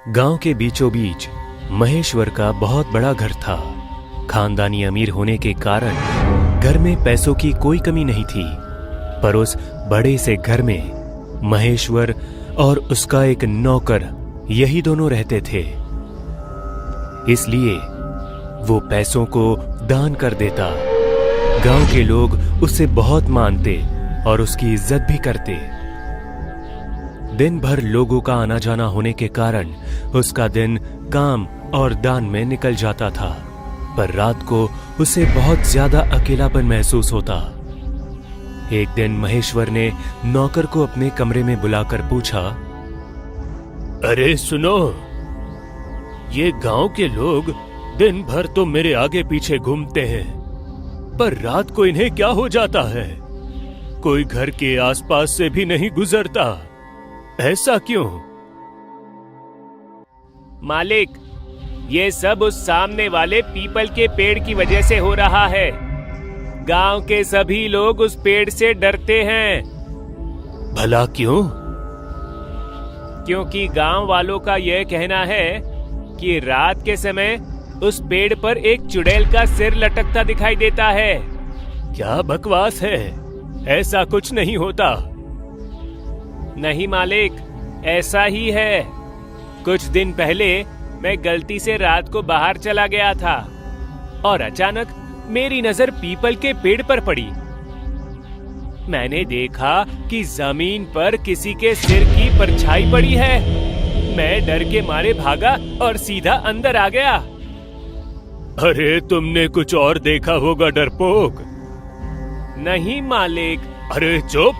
गांव के बीचों बीच महेश्वर का बहुत बड़ा घर था। खानदानी अमीर होने के कारण घर में पैसों की कोई कमी नहीं थी, पर उस बड़े से घर में महेश्वर और उसका एक नौकर यही दोनों रहते थे। इसलिए वो पैसों को दान कर देता। गांव के लोग उसे बहुत मानते और उसकी इज्जत भी करते। दिन भर लोगों का आना जाना होने के कारण उसका दिन काम और दान में निकल जाता था, पर रात को उसे बहुत ज्यादा अकेलापन महसूस होता। एक दिन महेश्वर ने नौकर को अपने कमरे में बुलाकर पूछा, अरे सुनो, ये गांव के लोग दिन भर तो मेरे आगे पीछे घूमते हैं, पर रात को इन्हें क्या हो जाता है? कोई घर के आसपास से भी नहीं गुजरता। ऐसा क्यों? मालिक, ये सब उस सामने वाले पीपल के पेड़ की वजह से हो रहा है। गांव के सभी लोग उस पेड़ से डरते हैं। भला क्यों? क्योंकि गांव वालों का यह कहना है कि रात के समय उस पेड़ पर एक चुड़ैल का सिर लटकता दिखाई देता है। क्या बकवास है, ऐसा कुछ नहीं होता। नहीं मालिक, ऐसा ही है। कुछ दिन पहले मैं गलती से रात को बाहर चला गया था और अचानक मेरी नजर पीपल के पेड़ पर पड़ी। मैंने देखा कि जमीन पर किसी के सिर की परछाई पड़ी है। मैं डर के मारे भागा और सीधा अंदर आ गया। अरे तुमने कुछ और देखा होगा डरपोक। नहीं मालिक। अरे चुप,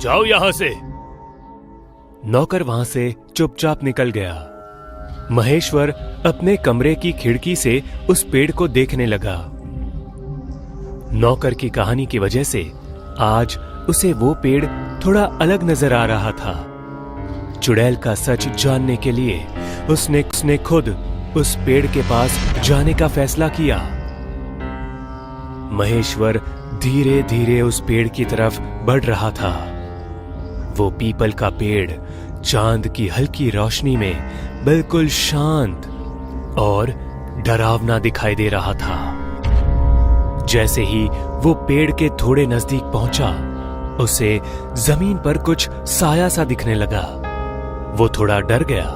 जाओ यहां से। नौकर वहां से चुपचाप निकल गया। महेश्वर अपने कमरे की खिड़की से उस पेड़ को देखने लगा। नौकर की कहानी की वजह से आज उसे वो पेड़ थोड़ा अलग नजर आ रहा था। चुड़ैल का सच जानने के लिए उसने खुद उस पेड़ के पास जाने का फैसला किया। महेश्वर धीरे धीरे उस पेड़ की तरफ बढ़ रहा था। वो पीपल का पेड़ चांद की हल्की रोशनी में बिल्कुल शांत और डरावना दिखाई दे रहा था। जैसे ही वो पेड़ के थोड़े नजदीक पहुंचा, उसे जमीन पर कुछ साया सा दिखने लगा। वो थोड़ा डर गया,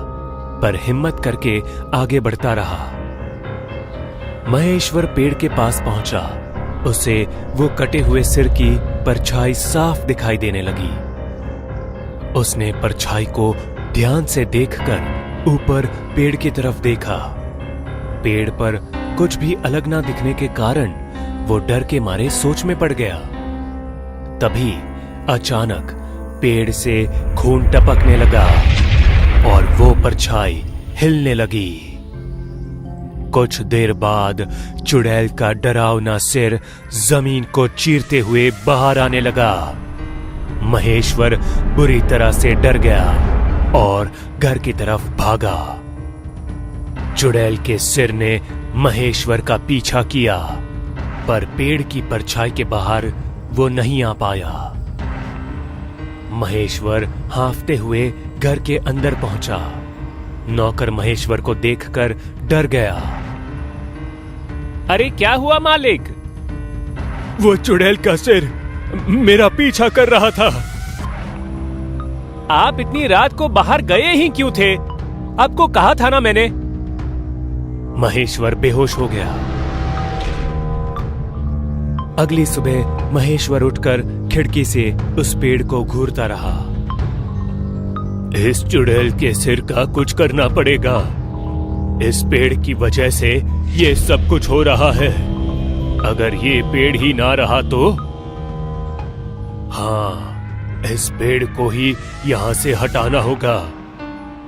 पर हिम्मत करके आगे बढ़ता रहा। महेश्वर पेड़ के पास पहुंचा। उसे वो कटे हुए सिर की परछाई साफ दिखाई देने लगी। उसने परछाई को ध्यान से देखकर ऊपर पेड़ की तरफ देखा। पेड़ पर कुछ भी अलग ना दिखने के कारण वो डर के मारे सोच में पड़ गया। तभी अचानक पेड़ से खून टपकने लगा और वो परछाई हिलने लगी। कुछ देर बाद चुड़ैल का डरावना सिर जमीन को चीरते हुए बाहर आने लगा। महेश्वर बुरी तरह से डर गया और घर की तरफ भागा। चुड़ैल के सिर ने महेश्वर का पीछा किया, पर पेड़ की परछाई के बाहर वो नहीं आ पाया। महेश्वर हांफते हुए घर के अंदर पहुंचा। नौकर महेश्वर को देखकर डर गया। अरे क्या हुआ मालिक? वो चुड़ैल का सिर मेरा पीछा कर रहा था। आप इतनी रात को बाहर गए ही क्यों थे? आपको कहा था ना मैंने। महेश्वर बेहोश हो गया। अगली सुबह महेश्वर उठकर खिड़की से उस पेड़ को घूरता रहा। इस चुड़ैल के सिर का कुछ करना पड़ेगा। इस पेड़ की वजह से ये सब कुछ हो रहा है। अगर ये पेड़ ही ना रहा तो? हाँ, इस पेड़ को ही यहां से हटाना होगा,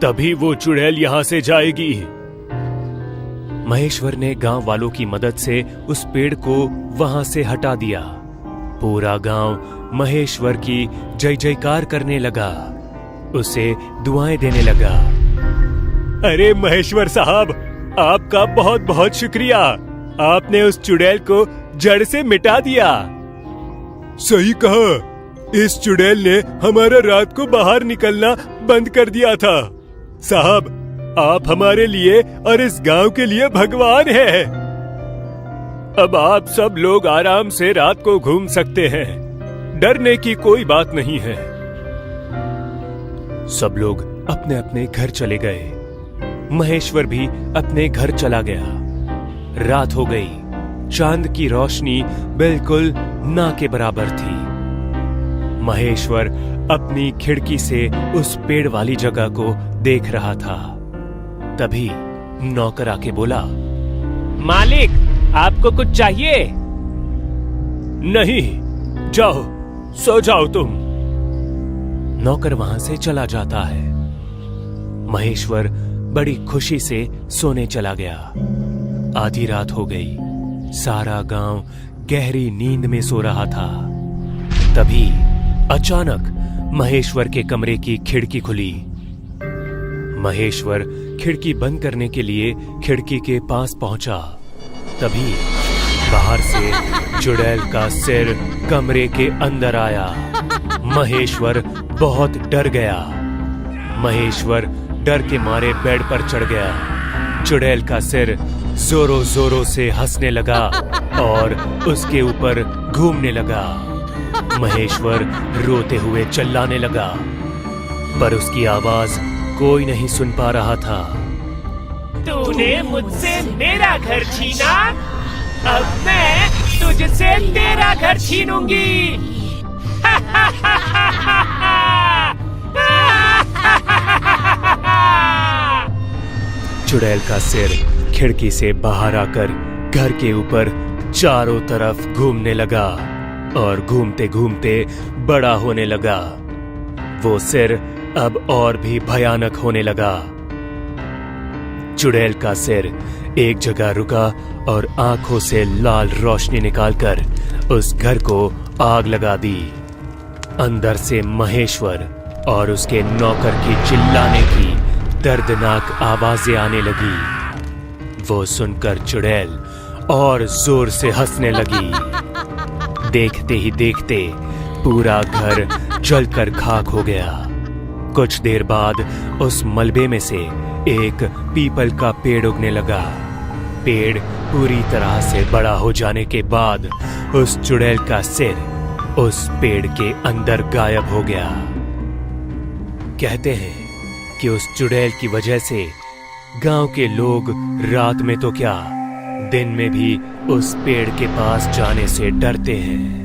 तभी वो चुड़ैल यहां से जाएगी। महेश्वर ने गांव वालों की मदद से उस पेड़ को वहां से हटा दिया। पूरा गांव महेश्वर की जय जयकार करने लगा, उसे दुआएं देने लगा। अरे महेश्वर साहब, आपका बहुत बहुत शुक्रिया। आपने उस चुड़ैल को जड़ से मिटा दिया। सही कहा, इस चुड़ैल ने हमारा रात को बाहर निकलना बंद कर दिया था। साहब, आप हमारे लिए और इस गांव के लिए भगवान हैं। अब आप सब लोग आराम से रात को घूम सकते हैं। डरने की कोई बात नहीं है। सब लोग अपने अपने घर चले गए। महेश्वर भी अपने घर चला गया। रात हो गई। चांद की रोशनी बिल्कुल ना के बराबर थी। महेश्वर अपनी खिड़की से उस पेड़ वाली जगह को देख रहा था। तभी नौकर आके बोला, मालिक, आपको कुछ चाहिए? नहीं, जाओ, सो जाओ तुम। नौकर वहां से चला जाता है। महेश्वर बड़ी खुशी से सोने चला गया। आधी रात हो गई। सारा गांव गहरी नींद में सो रहा था। तभी अचानक महेश्वर के कमरे की खिड़की खुली। महेश्वर खिड़की बंद करने के लिए खिड़की के पास पहुंचा। तभी बाहर से चुड़ैल का सिर कमरे के अंदर आया। महेश्वर बहुत डर गया। महेश्वर डर के मारे बेड पर चढ़ गया। चुड़ैल का सिर जोरों जोरों से हंसने लगा और उसके ऊपर घूमने लगा। महेश्वर रोते हुए चिल्लाने लगा, पर उसकी आवाज कोई नहीं सुन पा रहा था। तूने मुझसे मेरा घर छीना, अब मैं तुझसे तेरा घर छीनूंगी। चुड़ैल का सिर खिड़की से बाहर आकर घर के ऊपर चारों तरफ घूमने लगा और घूमते घूमते बड़ा होने लगा। वो सिर अब और भी भयानक होने लगा। चुड़ैल का सिर एक जगह रुका और आंखों से लाल रोशनी निकालकर उस घर को आग लगा दी। अंदर से महेश्वर और उसके नौकर की चिल्लाने की दर्दनाक आवाजें आने लगी। वो सुनकर चुड़ैल और जोर से हंसने लगी। देखते ही देखते पूरा घर जलकर खाक हो गया। कुछ देर बाद उस मलबे में से एक पीपल का पेड़ उगने लगा। पेड़ पूरी तरह से बड़ा हो जाने के बाद उस चुड़ैल का सिर उस पेड़ के अंदर गायब हो गया। कहते हैं कि उस चुड़ैल की वजह से गांव के लोग रात में तो क्या, दिन में भी उस पेड़ के पास जाने से डरते हैं।